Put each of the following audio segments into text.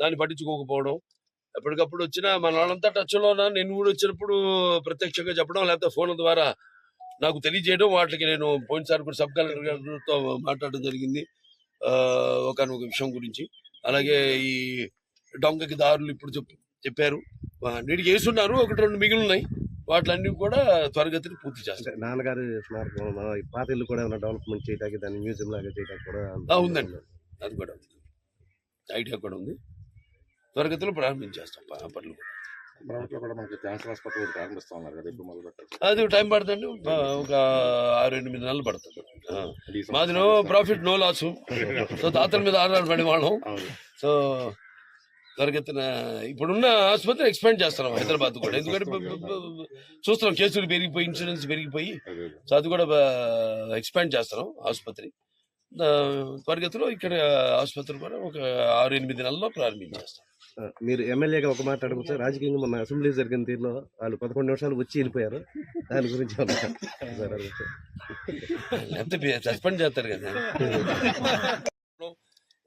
దాన్ని పట్టించుకోకపోవడం. ఎప్పటికప్పుడు వచ్చినా మన వాళ్ళంతా టచ్‌లో ఉన్నాను. నేను కూడా వచ్చినప్పుడు ప్రత్యక్షంగా చెప్పడం, లేకపోతే ఫోన్ల ద్వారా నాకు తెలియజేయడం. వాటికి నేను పోయినసారి కూడా సబ్ కలెక్టర్ గారితో మాట్లాడడం జరిగింది. ఒకానొక విషయం గురించి. అలాగే ఈ డొంకకి దారులు ఇప్పుడు చెప్పారు. నీటికి వేసున్నారు. 1, 2 మిగిలినాయి. వాటిలన్నీ కూడా త్వరగతిని పూర్తి చేస్తారు. నాన్నగారి స్మారకం ఈ పాత ఇల్లు కూడా ఏమైనా డెవలప్మెంట్ చేయడానికి దాన్ని మ్యూజియం లాగా చేయడానికి కూడా ఉందండి. అది కూడా ఉంది. ఐడియా కూడా ఉంది. త్వరగతిలో ప్రారంభించేస్తాం పనులు కూడా. అది టైం పడుతుంది. ఒక 6-8 నెలలు పడుతుంది. మాది ప్రాఫిట్ నో లాస్. సో తాతల మీద ఆధారపడి వాళ్ళం. సో త్వరగతిన ఇప్పుడున్న ఆసుపత్రి ఎక్స్పాండ్ చేస్తున్నాం హైదరాబాద్ కూడా. ఎందుకంటే చూస్తున్నాం కేసులు పెరిగిపోయి, ఇన్సూరెన్స్ పెరిగిపోయి. సో అది కూడా ఎక్స్పాండ్ చేస్తున్నాం ఆసుపత్రి. త్వరగతిలో ఇక్కడ ఆసుపత్రి కూడా ఒక 6-8 నెలల్లో ప్రారంభించేస్తాం. మీరు ఎమ్మెల్యేగా ఒక మాట అడుగుతారు. రాజకీయంగా మొన్న అసెంబ్లీ జరిగిన తీరులో వాళ్ళు 11 నిమిషాలు వచ్చి వెళ్ళిపోయారు. దాని గురించి లేకపోతే సస్పెండ్ చేస్తారు కదా.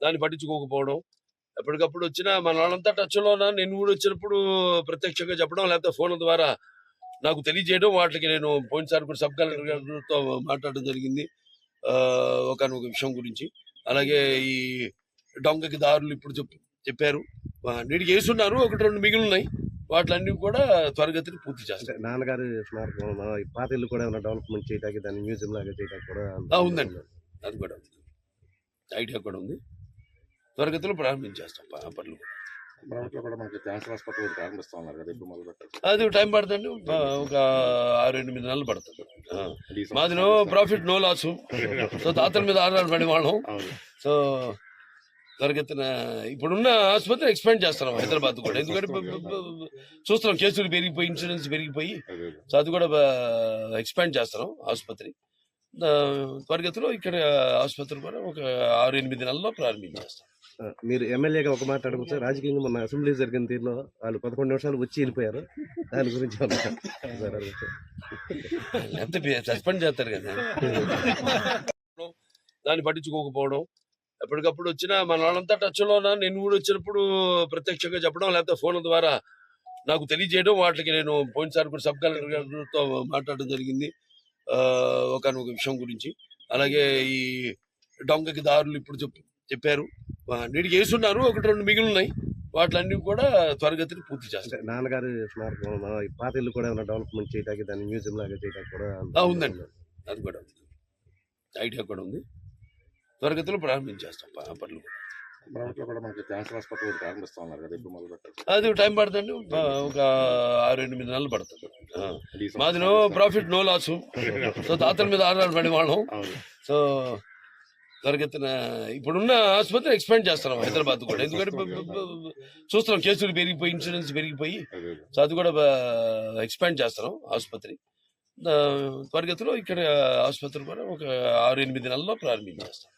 దాన్ని పట్టించుకోకపోవడం. ఎప్పటికప్పుడు వచ్చినా మన వాళ్ళంతా టచ్‌లో ఉన్నాను. నేను కూడా వచ్చినప్పుడు ప్రత్యక్షంగా చెప్పడం, లేకపోతే ఫోన్ల ద్వారా నాకు తెలియజేయడం. వాటికి నేను పోయినసారి కూడా సబ్ కలెక్టర్ గారితో మాట్లాడడం జరిగింది. ఒకానొక విషయం గురించి. అలాగే ఈ డొంకకి దారులు ఇప్పుడు చెప్పారు. నీటికి వేసున్నారు. 1, 2 మిగిలినాయి. వాటిలన్నీ కూడా త్వరగతిని పూర్తి చేస్తారు. నాన్నగారి స్మారకం ఈ పాత ఇల్లు కూడా ఏమైనా డెవలప్మెంట్ చేయడానికి దాన్ని మ్యూజియం లాగా చేయడానికి కూడా ఉందండి. అది కూడా ఉంది. ఐడియా కూడా ఉంది. త్వరగతిలో ప్రారంభించేస్తాం పనులు కూడా. అది టైం పడుతుంది. ఒక 6-8 నెలలు పడుతుంది. మాది ప్రాఫిట్ నో లాస్. సో తాతల మీద ఆధారపడి వాళ్ళం. సో త్వరగతిన ఇప్పుడున్న ఆసుపత్రి ఎక్స్పాండ్ చేస్తున్నాం హైదరాబాద్ కూడా. ఎందుకంటే చూస్తున్నాం కేసులు పెరిగిపోయి, ఇన్సూరెన్స్ పెరిగిపోయి. సో అది కూడా ఎక్స్పాండ్ చేస్తున్నాం ఆసుపత్రి. త్వరగతిలో ఇక్కడ ఆసుపత్రి కూడా ఒక 6-8 నెలల్లో ప్రారంభించేస్తాం. మీరు ఎమ్మెల్యేగా ఒక మాట అడుగుతారు. రాజకీయంగా మొన్న అసెంబ్లీ జరిగిన తీరులో వాళ్ళు 11 నిమిషాలు వచ్చి వెళ్ళిపోయారు. దాని గురించి లేకపోతే సస్పెండ్ చేస్తారు కదా. దాన్ని పట్టించుకోకపోవడం. ఎప్పటికప్పుడు వచ్చినా మన వాళ్ళంతా టచ్‌లో ఉన్నాను. నేను కూడా వచ్చినప్పుడు ప్రత్యక్షంగా చెప్పడం, లేకపోతే ఫోన్ల ద్వారా నాకు తెలియజేయడం. వాటికి నేను పోయినసారి కూడా సబ్ కలెక్టర్ గారితో మాట్లాడడం జరిగింది. ఒకానొక విషయం గురించి. అలాగే ఈ డొంకకి దారులు ఇప్పుడు చెప్పారు. నీటికి వేసున్నారు. 1, 2 మిగిలినాయి. వాటిలన్నీ కూడా త్వరగతిని పూర్తి చేస్తారు. నాన్నగారి స్మారకం ఈ పాత ఇల్లు కూడా ఏమైనా డెవలప్మెంట్ చేయడానికి దాన్ని మ్యూజియం లాగా చేయడానికి కూడా ఉందండి. అది కూడా ఉంది. ఐడియా కూడా ఉంది. త్వరగతిలో ప్రారంభించేస్తాం పనులు కూడా. అది టైం పడుతుంది. ఒక 6-8 నెలలు పడుతుంది. మాది ప్రాఫిట్ నో లాస్. సో తాతల మీద ఆధారపడి వాళ్ళం. సో త్వరగతిన ఇప్పుడున్న ఆసుపత్రి ఎక్స్పాండ్ చేస్తున్నాం హైదరాబాద్ కూడా. ఎందుకంటే చూస్తున్నాం కేసులు పెరిగిపోయి, ఇన్సూరెన్స్ పెరిగిపోయి. సో అది కూడా ఎక్స్పాండ్ చేస్తున్నాం ఆసుపత్రి. త్వరగతిలో ఇక్కడ ఆసుపత్రి కూడా ఒక 6-8 నెలల్లో ప్రారంభించేస్తాం.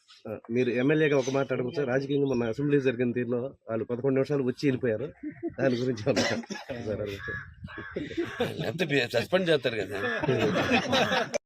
మీరు ఎమ్మెల్యేగా ఒక మాట అడుగుతారు. రాజకీయంగా మొన్న అసెంబ్లీ జరిగిన తీరులో వాళ్ళు 11 నిమిషాలు వచ్చి వెళ్ళిపోయారు. దాని గురించి లేకపోతే సస్పెండ్ చేస్తారు కదా.